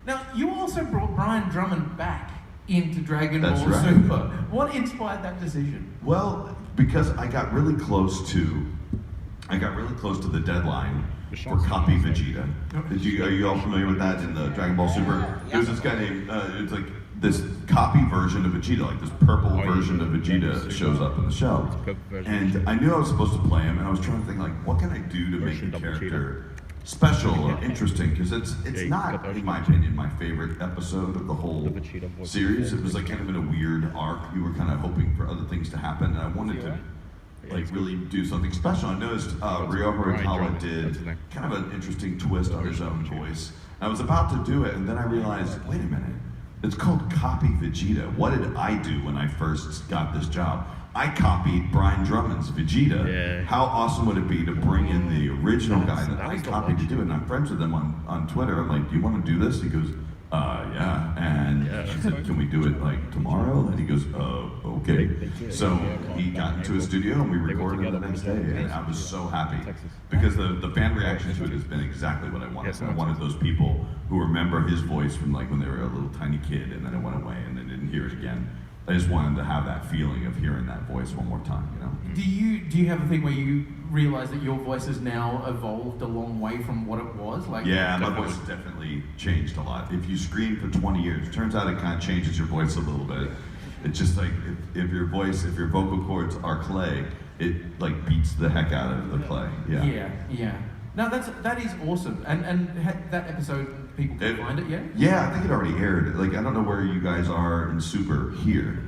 Now, you also brought Brian Drummond back into Dragon Ball That's right. Super. What inspired that decision? Well, because I got really close to the deadline for Copy Vegeta. Are you all familiar with that in the Dragon Ball Super? There's this guy named, it's like this copy version of Vegeta, like this purple version of Vegeta shows up in the show. And I knew I was supposed to play him, and I was trying to think, like, what can I do to make the character special or interesting? Because it's not, in my opinion, my favorite episode of the whole series. It was like kind of in a weird arc. You were kind of hoping for other things to happen, and I wanted to like really do something special. I noticed Ryo Horikawa did kind of an interesting twist on his own voice. I was about to do it, and then I realized, wait a minute, it's called Copy Vegeta. What did I do when I first got this job? I copied Brian Drummond's Vegeta. Yeah. How awesome would it be to bring in the original guy that I copied to do it? And I'm friends with him on Twitter. I'm like, do you want to do this? He goes, yeah. And I said, can we do it like tomorrow? And he goes, okay. So he got into a studio and we recorded it the next day. And I was so happy because the fan reaction to it has been exactly what I wanted. I wanted those people who remember his voice from like when they were a little tiny kid and then it went away and then didn't hear it again. I just wanted to have that feeling of hearing that voice one more time, you know? Do you have a thing where you realize that your voice has now evolved a long way from what it was? Like, yeah, my voice has definitely changed a lot. If you scream for 20 years, it turns out it kind of changes your voice a little bit. It's just like, if your vocal cords are clay, it like beats the heck out of the clay. Yeah. No, that is awesome. And that episode, people can find it, yeah? Yeah, I think it already aired. Like, I don't know where you guys are in Super here.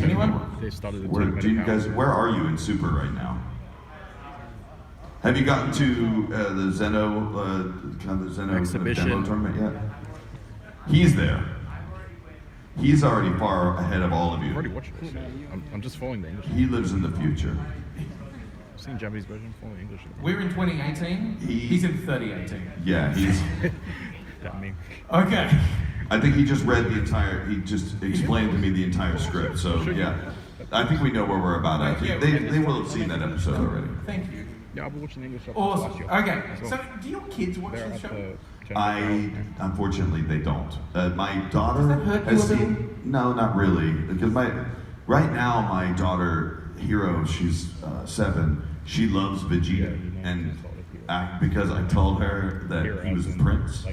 Anyone? They started where are you in Super right now? Have you gotten to the Zeno exhibition demo tournament yet? He's there. He's already far ahead of all of you. I've already watched this. I'm just following the English. He lives in the future. I've seen Japanese version, following English. We're in 2018. He's in 3018. Yeah, he's. That meme. Okay. I think he just read he just explained to me the entire script. So yeah, I think we know where we're about at. They will have seen that episode already. Thank you. Yeah, I've been watching the English episode Awesome. last year. Okay. Well. So, do your kids watch the show? Unfortunately, they don't. My daughter Does that hurt has you a seen. No, not really. Because right now my daughter Hiro, she's 7. She loves Vegeta, and because I told her that he was a prince,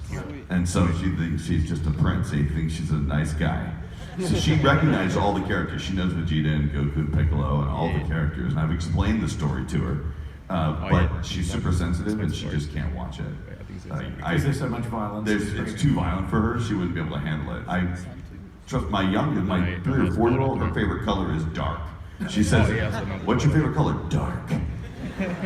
and so she thinks she's just a prince. She thinks she's a nice guy. So she recognized all the characters. She knows Vegeta and Goku and Piccolo and all the characters, and I've explained the story to her. But she's super sensitive and she just can't watch it. Is there so much violence? It's too violent for her. She wouldn't be able to handle it. I trust my 3 or 4-year-old. Her favorite color is dark. She says, "What's your favorite color?" Dark.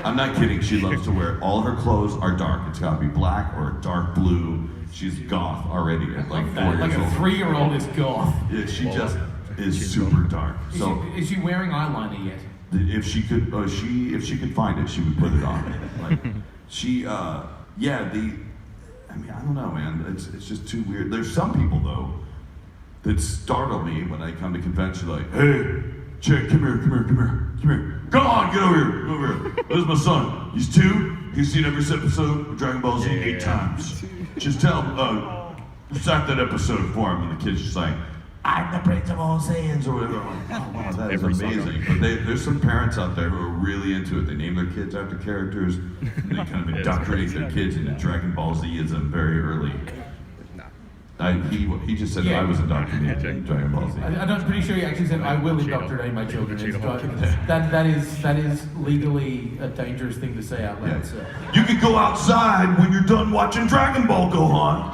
I'm not kidding. She loves to wear all her clothes are dark. It's got to be black or dark blue. She's goth already at like 4 years old. Like a 3-year-old is goth. Yeah, she just is super dark. So is she wearing eyeliner yet? If she could find it, she would put it on. Like I don't know, man. It's just too weird. There's some people though that startle me when I come to convention. Like, hey, Chick, come here. Come on, get over here. There's my son. He's 2. He's seen every episode of Dragon Ball Z 8 times. Just tell him, recite that episode for him. And the kid's just like, I'm the Prince of all Saiyans, or whatever. I'm like, oh, wow, that is amazing. But there's some parents out there who are really into it. They name their kids after characters, and they kind of indoctrinate their kids into Dragon Ball Z-ism very early. He just said that I was indoctrinated in Dragon Ball Z. I'm pretty sure he actually said, I will indoctrinate my children. That is legally a dangerous thing to say out loud. Yeah. So. You can go outside when you're done watching Dragon Ball, Gohan.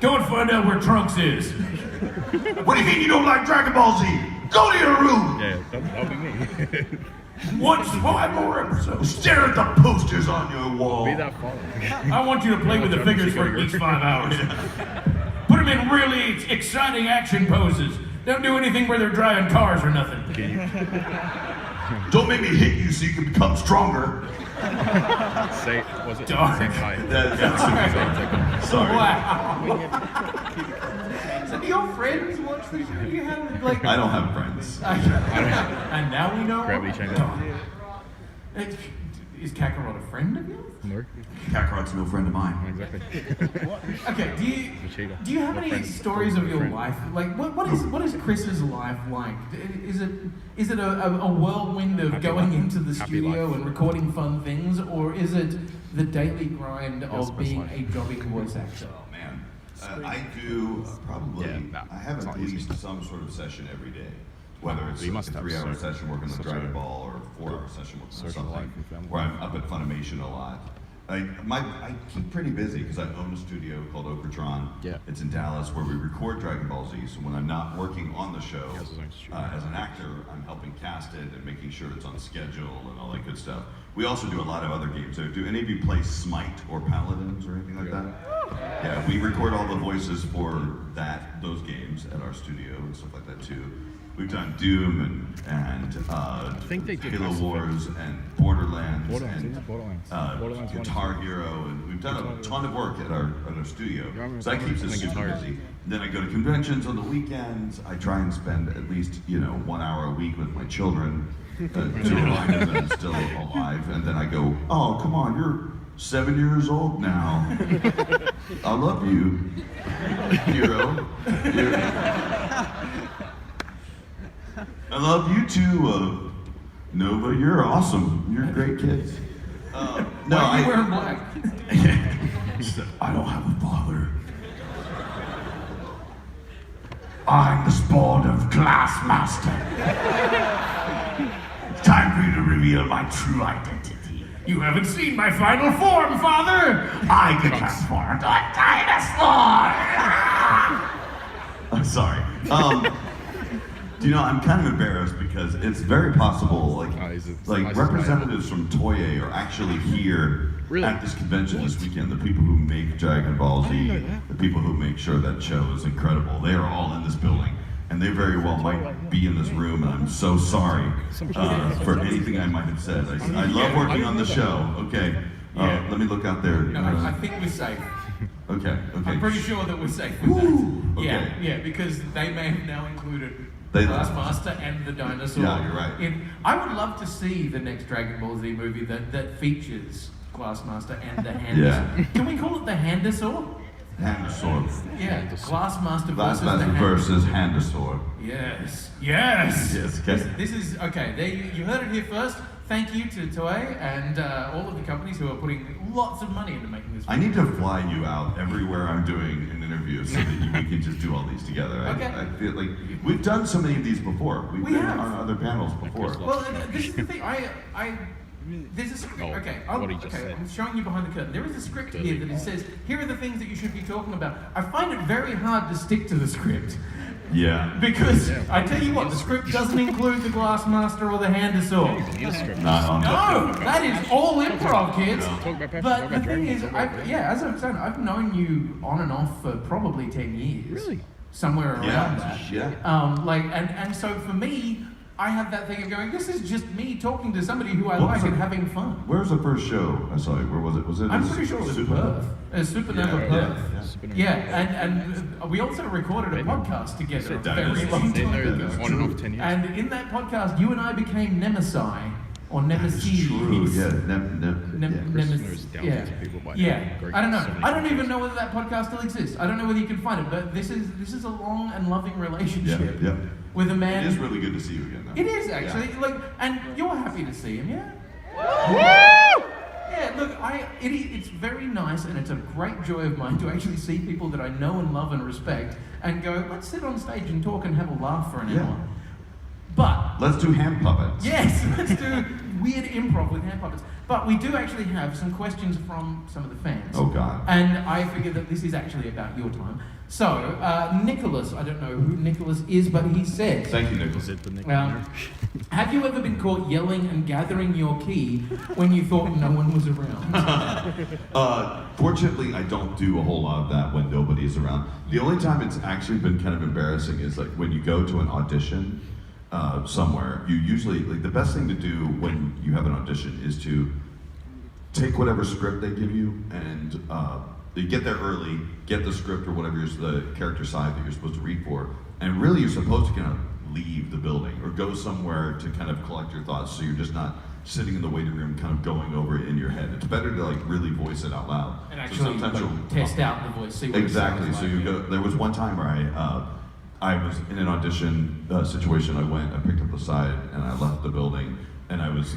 Go and find out where Trunks is. What do you mean you don't like Dragon Ball Z? Go to your room! Yeah, that'll be me. Watch 5 more episodes. Stare at the posters on your wall. Be that far. I want you to play with the figures for at least 5 hours. Put them in really exciting action poses. Don't do anything where they're driving cars or nothing. Don't make me hit you so you can become stronger. Was it Dark. Sorry. Wow. So do your friends watch the show? You have like I don't have friends. And now we know. Gravity chamber. is Kakarot a friend of yours? No, Kakarot's no friend of mine. exactly. Okay, do you have No any friend. stories of your Friend. life? Like, what is Chris's life like? Is it a whirlwind of Happy going life. into the Happy studio life. and recording fun things, or is it the daily grind Yes, of best being life. a jobbing voice actor? Oh man, I do probably. Yeah, I have it's at not easy. least some sort of session every day, whether it's You a must have 3-hour so- session working on such Dragon a Ball or a 4-hour session working on social life something, and family. where I'm up at Funimation a lot. I keep pretty busy because I own a studio called Okratron. Yeah. It's in Dallas where we record Dragon Ball Z. So when I'm not working on the show He has his own studio. as an actor, I'm helping cast it and making sure it's on schedule and all that good stuff. We also do a lot of other games. So do any of you play Smite or Paladins or anything like that? Yeah, we record all the voices for those games at our studio and stuff like that too. We've done Doom and think they did Halo Mass Wars and Borderlands, Borderlands, and is it Borderlands? Borderlands one. Guitar Hero, and we've done a ton of work at our studio. remember So that keeps us playing super guitar? busy. Then I go to conventions on the weekends. I try and spend at least 1 hour a week with my children to remind them that I'm still alive. And then I go, oh come on, you're 7 years old now. I love you, hero. I love you too, Nova. You're awesome. You're great kids. No, Why are you wearing black? He said, I don't have a father. I'm the spawn of Glassmaster. It's time for you to reveal my true identity. You haven't seen my final form, Father! I can transform into a dinosaur! I'm sorry. I'm kind of embarrassed because it's very possible, he's a like nice representatives from Toei are actually here Really? at this convention this weekend. The people who make Dragon Ball Z, the people who make sure that show is incredible, they are all in this building. And they very well might be in this room, and I'm so sorry for anything I might have said. I love working on the show. Okay, Yeah. let me look out there. No, I think we're safe. Okay. I'm pretty sure that we're safe with that. okay. Yeah, because they may have now included They- Glassmaster and the dinosaur. Yeah, you're right. I would love to see the next Dragon Ball Z movie that features Glassmaster and the Handasaur. Yeah. Can we call it the Handasaur? Handasaur. Yeah, Glassmaster versus the Glassmaster versus Handasaur. Yes. Yes, okay. This is okay. There you heard it here first. Thank you to Toei and all of the companies who are putting lots of money into making this. I need to fly you out everywhere I'm doing an interview so that we can just do all these together. Okay. I feel like we've done so many of these before. We've We been have. on other panels before. Well, this is the thing. There's a script. Oh, Okay, what he just said. I'm showing you behind the curtain. There is a script here that it says, here are the things that you should be talking about. I find it very hard to stick to the script. Yeah. Because, I tell you what, the script doesn't include the Glassmaster or the Handasaur. Need a script. Not on No, that is all improv, kids. Talk about passion, But talk the about thing Dragon is, Ball, talk about as I'm saying, I've known you on and off for probably 10 years. Really? Somewhere around Yeah, that. yeah. And so for me, I have that thing of going, this is just me talking to somebody who I What like was and it? having fun. Where's the first show I saw you? Where was it? Was it? I'm in pretty sure it was Super- Perth. Supernova Perth. Yeah. Yeah, and we also recorded a podcast together a very long They time know ago. this on and off 10 years. And in that podcast, you and I became Nemesi, or Nemesis. It's true. Yeah. Chris knows thousands of people by now. Yeah, Great. I don't know. So many I don't people. even know whether that podcast still exists. I don't know whether you can find it, but this is a long and loving relationship Yeah. with a man. It is really good to see you again. Though. It is actually like, and you're happy to see him, yeah. Yeah, look, it's very nice, and it's a great joy of mine to actually see people that I know and love and respect, and go, let's sit on stage and talk and have a laugh for an Yeah. hour. But Let's do hand puppets. yes, let's do weird improv with hand puppets. But we do actually have some questions from some of the fans. Oh God. And I figure that this is actually about your time. So, Nicholas, I don't know who Nicholas is, but he said, Thank you, Nicholas. Is it the Nick have you ever been caught yelling and gathering your key when you thought no one was around? Fortunately, I don't do a whole lot of that when nobody's around. The only time it's actually been kind of embarrassing is like when you go to an audition somewhere. You usually, like, the best thing to do when you have an audition is to take whatever script they give you and you get there early, get the script or whatever the character side that you're supposed to read for, and really you're supposed to kind of leave the building or go somewhere to kind of collect your thoughts so you're just not sitting in the waiting room, kind of going over it in your head. It's better to like really voice it out loud. And actually test out the voice. See what exactly. It sounds So like. you go. There was one time where I was in an audition situation. I picked up the side, and I left the building, and I was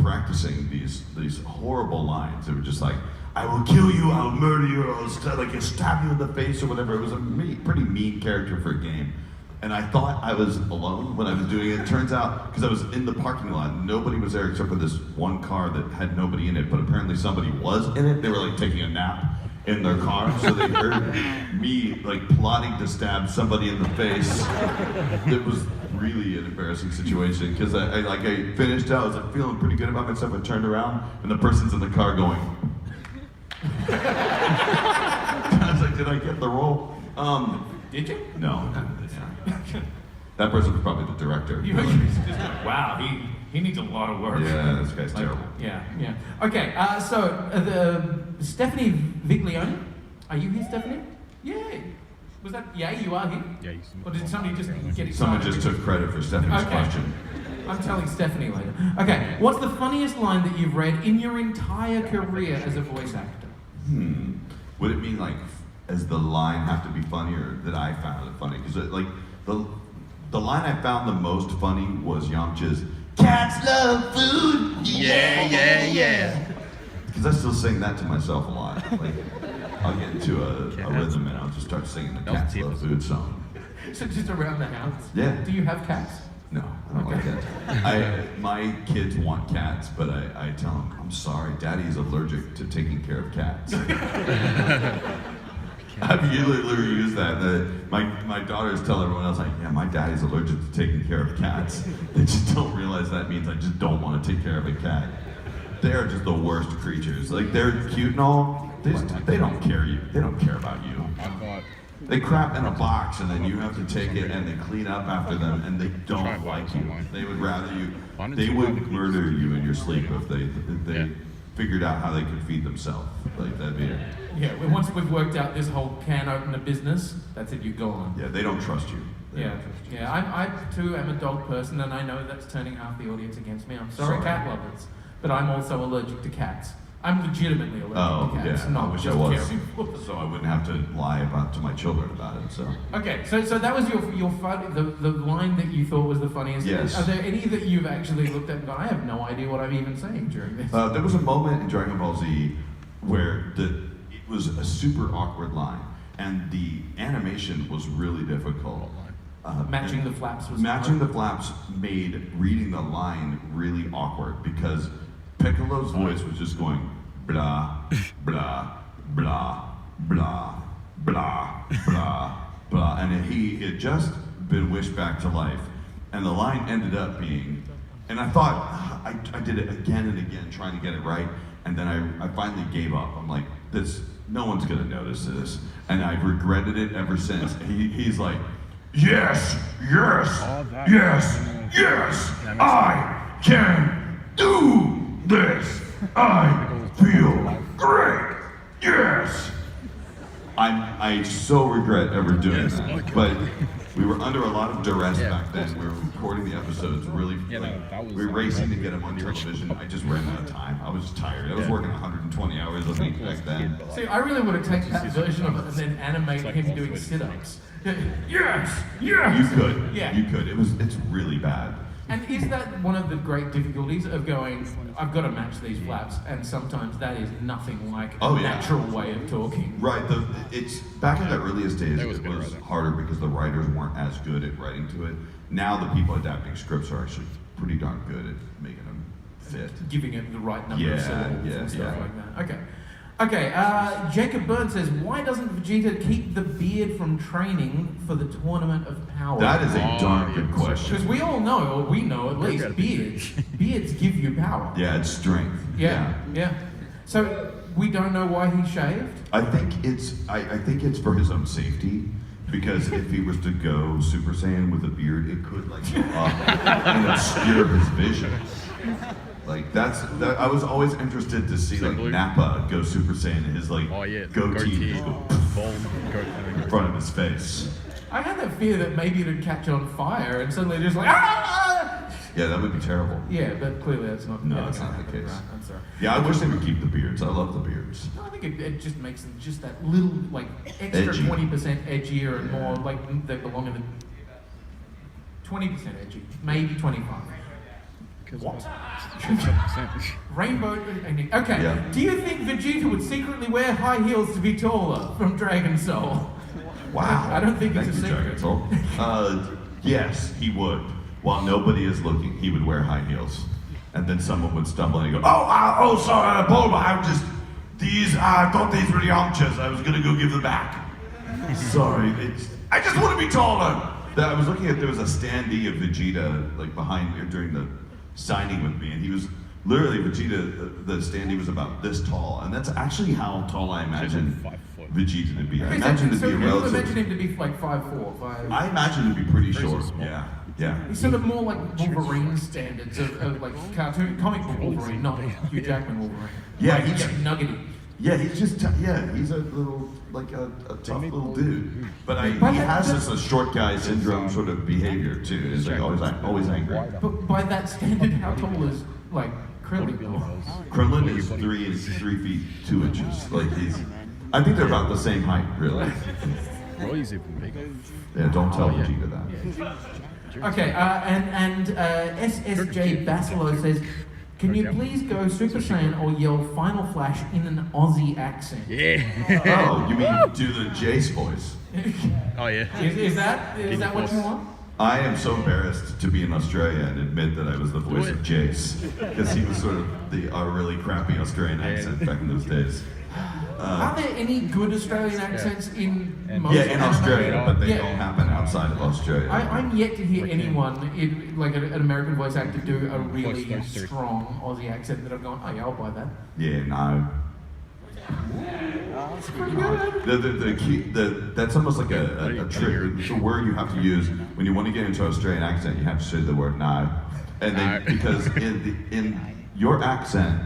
practicing these horrible lines. They were just like, "I will kill you, I'll murder you, I'll stab you in the face," or whatever. It was a pretty mean character for a game. And I thought I was alone when I was doing it. Turns out, because I was in the parking lot, nobody was there except for this one car that had nobody in it, but apparently somebody was in it. They were like taking a nap in their car, so they heard me like plotting to stab somebody in the face. It was really an embarrassing situation, because I finished out, I was like feeling pretty good about myself. I turned around, and the person's in the car going. I was like, did I get the role? Did you? No. That person was probably the director. Wow, he needs a lot of work. Yeah, this guy's terrible. Yeah. Okay, Stephanie Viglione. Are you here, Stephanie? Yay. Was that, you are here? Yeah, or did somebody just get excited? Someone just took credit for Stephanie's question. I'm telling Stephanie later. Okay, what's the funniest line that you've read in your entire career as a voice actor? Would it mean like, as the line have to be funny, or that I found it funny? Because like the line I found the most funny was Yamcha's "Cats love food." Yeah. Because I still sing that to myself a lot. Like I'll get into a rhythm and I'll just start singing the "Cats love food" song. So just around the house. Yeah. Do you have cats? No, I don't like cats. My kids want cats, but I tell them, I'm sorry, Daddy's allergic to taking care of cats. I've literally used that. My daughters tell everyone else, like, yeah, my daddy's allergic to taking care of cats. They just don't realize that means I just don't want to take care of a cat. They are just the worst creatures. Like, they're cute and all. They don't care you. They don't care about you. They crap in a box, and then you have to take it and then clean up after them, and they don't like you. They would rather you. They would murder you in your sleep if they figured out how they could feed themselves. Like, that'd be it. Yeah, once we've worked out this whole can opener business, that's it, you're gone. Yeah, they don't trust you. I too am a dog person, and I know that's turning half the audience against me. I'm sorry, cat lovers, but I'm also allergic to cats. I'm legitimately allergic to cats, not just caring. So I wouldn't have to lie to my children about it. So. Okay, so that was your fun, the line that you thought was the funniest. Yes. Are there any that you've actually looked at and gone, I have no idea what I'm even saying during this? There was a moment in Dragon Ball Z where it was a super awkward line, and the animation was really difficult. Matching the flaps was Matching hard. the flaps made reading the line really awkward, because Piccolo's voice was just going blah, blah, blah, blah, blah, blah, blah, and he had just been wished back to life, and the line ended up being, and I thought, I did it again and again trying to get it right, and then I finally gave up. I'm like, no one's gonna notice this, and I've regretted it ever since. He's like, yes, I can do this. I feel great. Yes. I so regret ever doing that, but we were under a lot of duress back then. We were recording the episodes really. We were racing to get them on television. I just ran out of time. I was tired. I was working 120 hours a week back then. See, I really want to take that version of it and then animate him doing sit-ups. Yes. You could. Yeah. You could. It's really bad. And is that one of the great difficulties of going, I've got to match these flaps, and sometimes that is nothing like a natural way of talking. Right, it's back in the earliest days, it was harder because the writers weren't as good at writing to it. Now the people adapting scripts are actually pretty darn good at making them fit. Giving it the right number of syllables and stuff like that. Okay. Okay, Jacob Byrne says, why doesn't Vegeta keep the beard from training for the Tournament of Power? That is a darn good question. Because we all know, or we know at least, beards give you power. Yeah, it's strength. Yeah. So we don't know why he shaved? I think it's for his own safety. Because if he was to go Super Saiyan with a beard, it could like go up and obscure his vision. Like I was always interested to see like Nappa go Super Saiyan and his like goatee just go in front of his face. I had that fear that maybe it'd catch on fire and suddenly just like Yeah, that would be terrible. Yeah, but clearly that's not. No, that's not the case. Right, I'm sorry. Yeah, I wish they would keep the beards. I love the beards. No, I think it just makes them just that little, like, extra Edgy. 20% edgier and more like they belong in the 20% edgy, maybe 25. What? Rainbow. Okay. Yeah. Do you think Vegeta would secretly wear high heels to be taller from Dragon Soul? Wow. I don't think it's a Thank you, secret. Dragon Soul. Yes, he would. While nobody is looking, he would wear high heels. And then someone would stumble and he'd go, oh, sorry, Bulma, I thought these were the armchairs. I was gonna go give them back. Sorry, I just want to be taller. I was looking at, there was a standee of Vegeta, like behind here during the signing with me, and he was literally, Vegeta, the standee was about this tall, and that's actually how tall I imagine Vegeta to be. I imagine to be a relative. Imagine him to be like 5'4", 5. I imagine to be pretty short. Yeah. He's sort of more like Wolverine standards of like cartoon, comic book Wolverine, not Hugh Jackman Wolverine. Yeah, like, he's nuggety. Yeah, he's just he's a little like a tough little dude. But he has this short guy syndrome sort of behavior too. He's like always angry. But by that standard, how tall is like Krillin? Krillin is 3 feet 2 inches. Like I think they're about the same height, really. Broly's even bigger. Yeah, don't tell Vegeta that. Okay, and SSJ Basilo says, can you please go Super Saiyan or yell Final Flash in an Aussie accent? Yeah. Oh, you mean do the Jace voice? Oh yeah. Is that what you want? I am so embarrassed to be in Australia and admit that I was the voice of Jace, because he was sort of a really crappy Australian accent back in those days. Are there any good Australian accents in most in Australia, but they don't happen outside of Australia. I'm yet to hear anyone, like an American voice actor, do a really strong Aussie accent that I've gone, oh yeah, I'll buy that. Yeah, no. That's almost like a trick. The word you have to use when you want to get into an Australian accent, you have to say the word no. And then, because in your accent,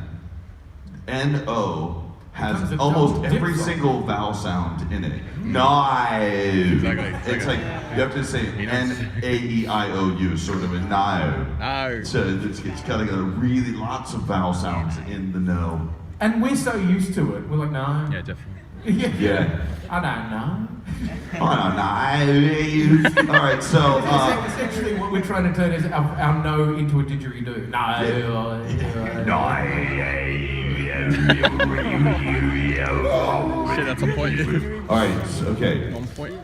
N-O has almost every single vowel sound in it. No. Exactly. It's like you have to say N-A-E-I-O-U, sort of a no. No. So it's got like really lots of vowel sounds in the no. And we're so used to it. We're like, no. Yeah, definitely. Yeah. I don't know. I don't know. All right, so essentially what we're trying to turn is our no into a didgeridoo. No. Shit, that's a point. All right, okay. On point.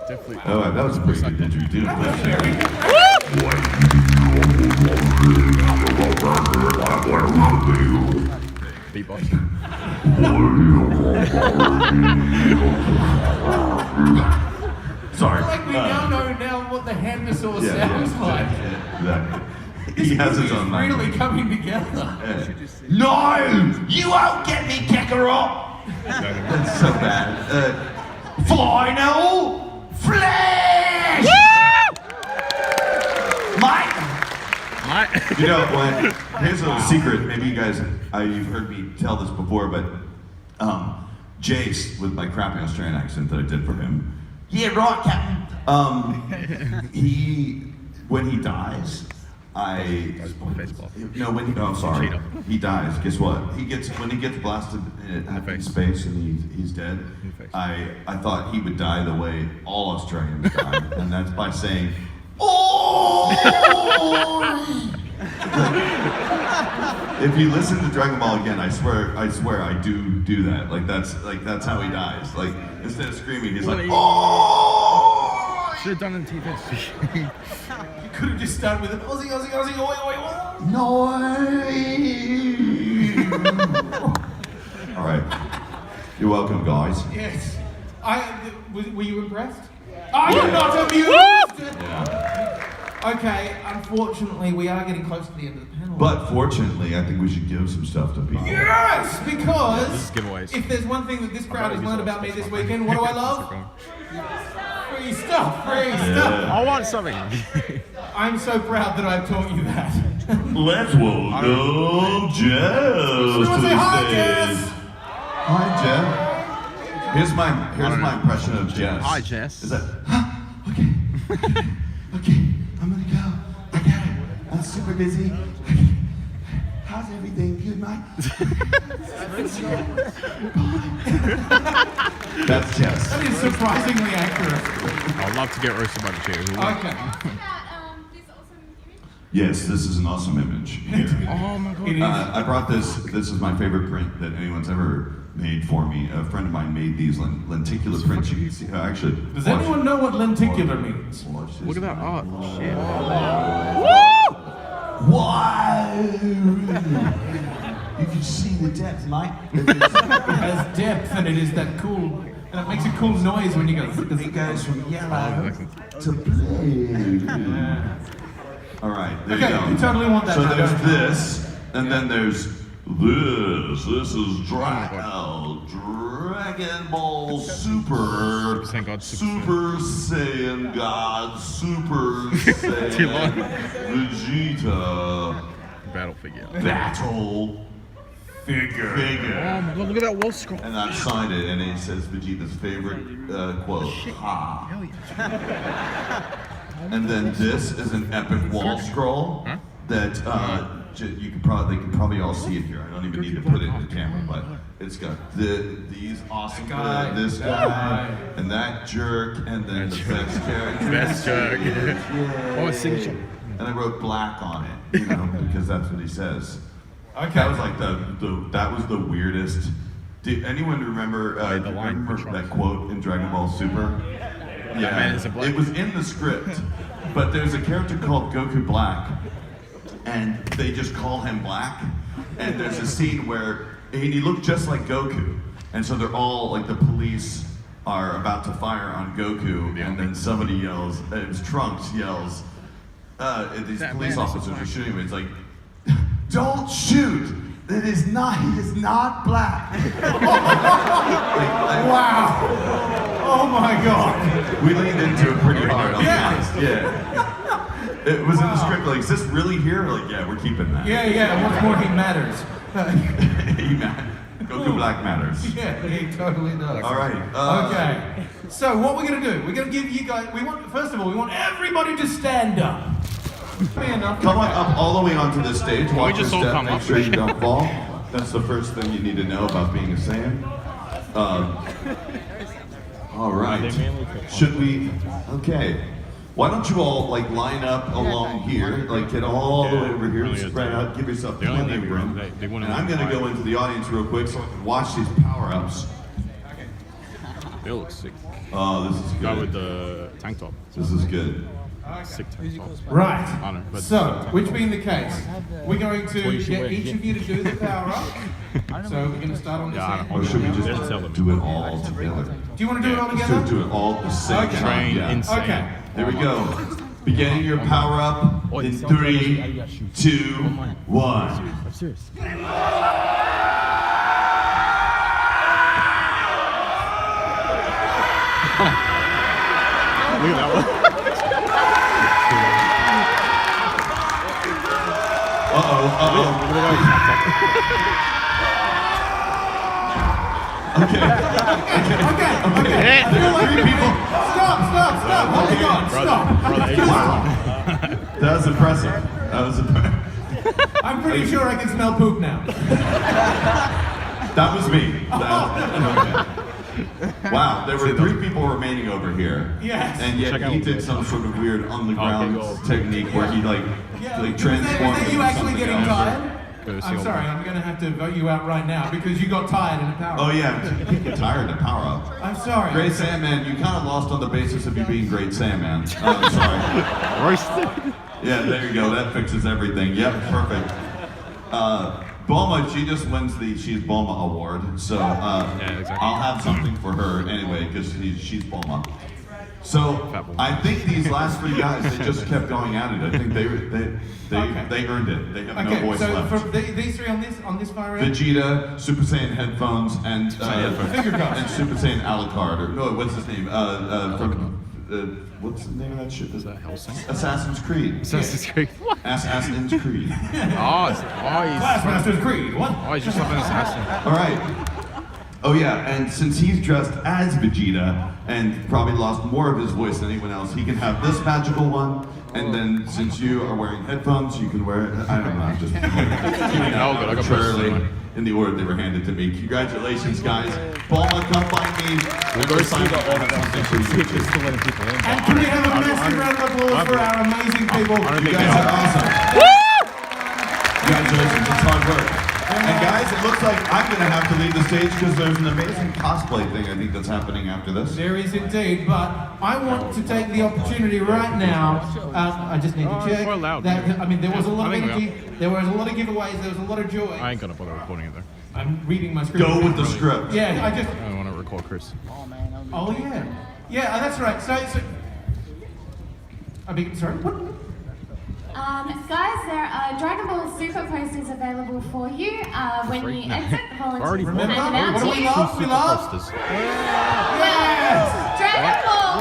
Definitely. Oh, that was a pretty good didgeridoo. Beatbox. Sorry. Like we now know what the Handosaur sounds like. Exactly. He has his own really language. coming together. No! You won't get me, Kakarot! That's so bad. Final Flash! Mike! You know what? Here's a little secret. Maybe you guys, you've heard me tell this before, but Jace, with my crappy Australian accent that I did for him. Yeah, right, Captain. When he dies, he dies. Guess what? When he gets blasted in space and he's dead. I thought he would die the way all Australians die, and that's by saying, "Oh!" If you listen to Dragon Ball again, I swear I do that. Like that's how he dies. Like instead of screaming, he's like, "Oh!" Should have done it in TV. You could have just started with an Aussie, oi, oi, oi. No. All right. You're welcome, guys. Yes. Were you impressed? Are you not amused? Yeah. Okay, unfortunately, we are getting close to the end of the panel. But fortunately, I think we should give some stuff to people. Yes, because giveaways. If there's one thing that this crowd has learned about me this weekend, what do I love? Free stuff, free stuff. I want something. I'm so proud that I've taught you that. Let's welcome Jess. Say hi, Jess. Hi, Jess. Here's my impression of Jess. Hi, Jess. Is that? Okay, I'm gonna go. I got it. been super busy. How's everything? Good, Mike? That's Jess. That is surprisingly accurate. I'd love to get roasted by the chairs. Okay. About this awesome image. Yes, this is an awesome image here. Oh my god. It is. I brought this. This is my favorite print that anyone's ever made for me. A friend of mine made these lenticular prints. You can see. Actually, Does anyone know what lenticular means? Watch this. Look at that art. Shit. Why? You can see the depth, mate. It has depth and it is that cool, and it makes a cool noise when you go. It goes from yellow to blue. Yeah. All right, there Okay, you go. you totally want that So now, there's don't you? this, and then there's this. This is Dragon Ball Super. Saiyan God, Super Saiyan God, Super Too long. Saiyan Vegeta Battle figure. Battle Figure. Oh my god, look at that wall scroll. And I've signed it, and it says Vegeta's favorite quote. Ha. Hell yeah. And then this is an epic wall scroll that they can probably all see it here. I don't even need to put it in the camera, but it's got these awesome guy, this that guy, guy. and that jerk, and then the best character. Best jerk. Oh, a signature. And I wrote black on it, you know, because that's what he says. Okay. That was like that was the weirdest. Did anyone remember, the line remember for that quote in Dragon Ball Super? Yeah, man is a black. it was in the script, but there's a character called Goku Black, and they just call him Black. And there's a scene where he looked just like Goku, and so they're all like the police are about to fire on Goku, and then somebody yells, it's Trunks yells, these That police man is officers black. are shooting him. It's like, don't shoot. He is not black. Wow! Oh my god! We leaned into it pretty hard. I'll be Yeah. honest. Yeah. It was in the script. Like, is this really here? Like, yeah, we're keeping that. Yeah. What's more, he matters. He Goku Black matters. Yeah, he totally does. All right. Okay. So what we're gonna do? We're gonna give you guys. First of all, we want everybody to stand up. Come on up all the way onto the stage. Watch your just all step. come Make up? sure you don't fall. That's the first thing you need to know about being a Saiyan. All right. Should we? Okay. Why don't you all like line up along here, like get all the way over here, and spread out, give yourself The only plenty of thing room. they And wanna I'm gonna go into the audience real quick so I can watch these power-ups. It looks sick. Oh, this is Guy with good. the tank top. This is good. Sick tank top. Right. I know, but So, which being the case, we're going to you should get wear. each of you to do the power up. So we're going to start on this Yeah, end. Or should we just Just tell them. do it all together? Do you want to do it all Let's together? do it all at the same Okay. time. Train Yeah. insane. Okay. Here we go. Beginning your power up in 3, 2, 1. I'm serious. Look at that one. Okay. Okay. There are 3 people. Stop. Hold on. Stop. That was impressive. I'm pretty sure I can smell poop now. That was me. Wow, there were 3 people remaining over here. Yes. And yet Check he out- did some sort of weird on the ground technique where he like Was transformed that you into actually something getting else. tired? Go see I'm old sorry, man. I'm going to have to vote you out right now because you got tired in a power. Oh yeah, I'm tired to power up. I'm sorry. Great Sandman, you kind of lost on the basis of you being Great Sandman. I'm sorry. Roasted. Yeah, there you go. That fixes everything. Yep, perfect. Bulma, she just wins the She's Bulma award. So exactly. I'll have something for her anyway because she's Bulma. So I think these last 3 guys, they just kept going at it. I think they earned it. They have no Okay, voice so left. for these 3 on this fire end? Vegeta, Super Saiyan headphones, and Finger guns. and Super Saiyan Alucard, or no, what's his name? What's the name of that shit? Is that Hellsing? Assassin's Creed. Assassin's Creed. What? Assassin's Creed. Classmasters Creed, what? he's just like an assassin. All right. Oh yeah, and since he's dressed as Vegeta and probably lost more of his voice than anyone else, he can have this magical one. And then since you are wearing headphones, you can wear it. I don't know, I'm just giving out arbitrarily in the order they were handed to me. Congratulations, guys. Bulma, come find me. We'll go see the order. Something for you. And can we have a massive round of applause for our amazing people? You guys are awesome. Congratulations, it's hard work. And guys, it looks like I'm going to have to leave the stage because there's an amazing cosplay thing I think that's happening after this. There is indeed, but I want to take the opportunity right now. I just need to check. Quite loud. That, I mean, there was a lot of I think we energy. There was a lot of giveaways. There was a lot of joy. I ain't gonna bother recording it though. I'm reading my script. Go with the script. Yeah, I just. I don't want to record Chris. Oh yeah, yeah. That's right. So. I mean, sorry. What? Guys, there are Dragon Ball Super posters available for you when you exit the volunteer. Already Remember? hand them out What to do we you. love? We love. Posters. Yes. Dragon Ball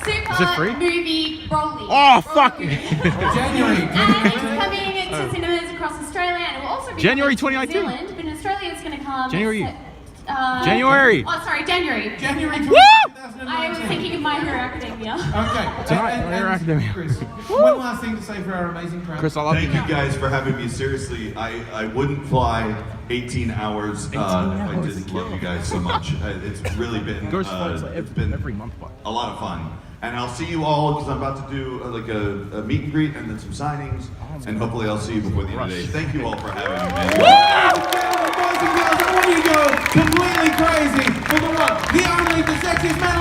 Super Is it free? movie Broly. Oh, fuck. January. And it's coming to cinemas across Australia, and it will also be January coming to 2019. New Zealand, but in Australia it's going to come. January. January. January. Oh, sorry, January. January Woo! 2019. I was thinking of My Hero Academia. Okay. Tonight, My Hero Academia. Chris, one last thing to say for our amazing crowd. Chris, I love Thank you guys for having me. Seriously, I wouldn't fly 18 hours. 18 I hours. just love you guys so much. It's really been, Goes flights like it's been every month, but a lot of fun. And I'll see you all because I'm about to do like a meet and greet and then some signings. And hopefully I'll see you before the end of the day. Thank you all for having me, man. Boys and girls, I want you to go completely crazy for the one, the only, the sexiest man